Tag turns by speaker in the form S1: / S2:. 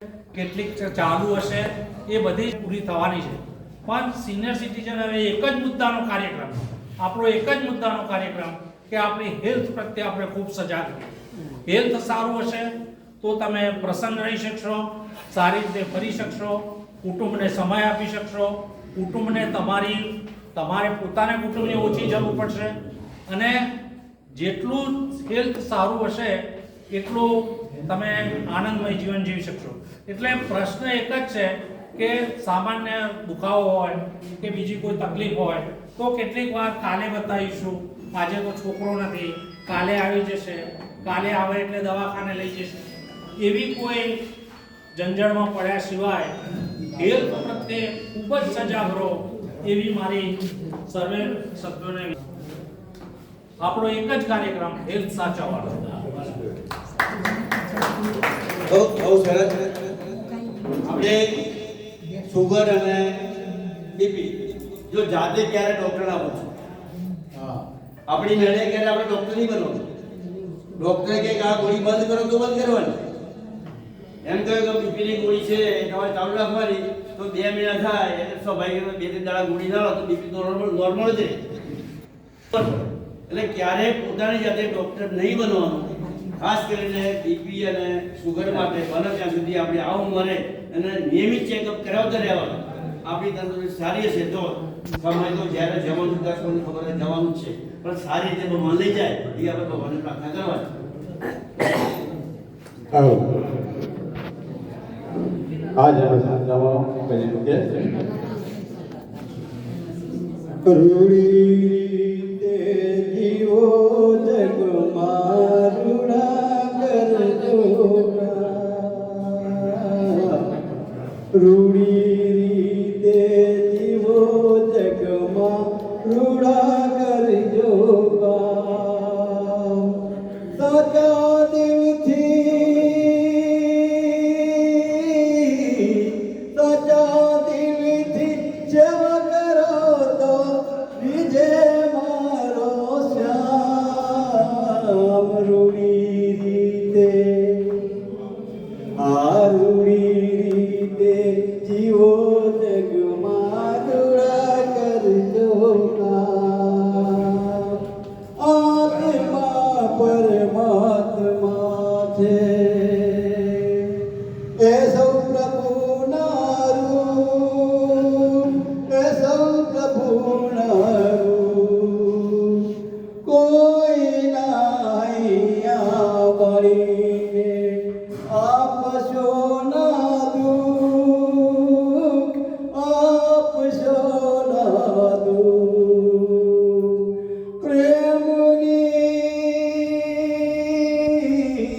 S1: કેટલીક ચાલુ હશે એ બધી પૂરી થવાની છે, પણ સિનિયર સિટીઝન હવે એક જ મુદ્દાનો કાર્યક્રમ, આપણો એક જ મુદ્દાનો કાર્યક્રમ કે આપણી હેલ્થ પ્રત્યે આપણે ખૂબ સજાગ રહીએ. હેલ્થ સારું હશે તો તમે પ્રસન્ન રહી શકશો, સારી રીતે ફરી શકશો, કુટુંબને સમય આપી શકશો, કુટુંબને તમારે પોતાને કુટુંબની ઓછી જરૂર પડશે, અને જેટલું હેલ્થ સારું હશે એટલું તમે આનંદમય જીવન જીવી શકશો. એટલે પ્રશ્ન એક જ છે કે સામાન્ય દુખાવો હોય કે બીજી કોઈ તકલીફ હોય તો કેટલીક વાર કાલે બતાવીશું, આજે તો છોકરો નથી, કાલે આવી જશે, કાલે આવે એટલે દવાખાને લઈ જશે, એવી કોઈ જંજળમાં પડ્યા સિવાય હેલ્થ પ્રત્યે ખૂબ જ સજાગ રહો એવી મારી સર્વે સભ્યોને. આપણો એક જ કાર્યક્રમ હેલ્થ સાચવવાનો.
S2: બહુ સરસ. આપણે સુગર અને બીપી જો જાતે ક્યારે ડોક્ટર ના પૂછો, આપણી મેળે ક્યારે આપણે ડોક્ટર નહીં બનવાનું. ડોક્ટરે કે આ ગોળી બંધ કરો તો બંધ કરવાની, એમ કહ્યું કે બીપીની ગોળી છે તમારે ચાલુ રાખવાની, તો 2 મહિના થાય એટલે સ્વાભાવિક 2-3 દાડા ગોળી ના લો તો બીપી નોર્મલ જ રહે. એટલે ક્યારેય પોતાની જાતે ડોક્ટર નહીં બનવાનું. ખાસ કરીને બીપી અને સુગર માટે બને ત્યાં સુધી આપણે આ ઉંમરે અને નિયમિત ચેકઅપ કરાવતા રહેવાનું. આપણી તંદુરસ્તી સારી હશે તો સમય તો જ્યારે જવાનું દર્શનની ખબર જવાનું જ છે, પણ સારી રીતે ભગવાન લઈ જાય એ આપણે ભગવાનને પ્રાર્થના કરવાની.
S3: आज समझावा पहले के रूड़ी ते जीवो जग मारुड़ा कर जोगा, रूड़ी ते जीवो जग मारुड़ा कर जोगा, साचा दिल थी रूड़ी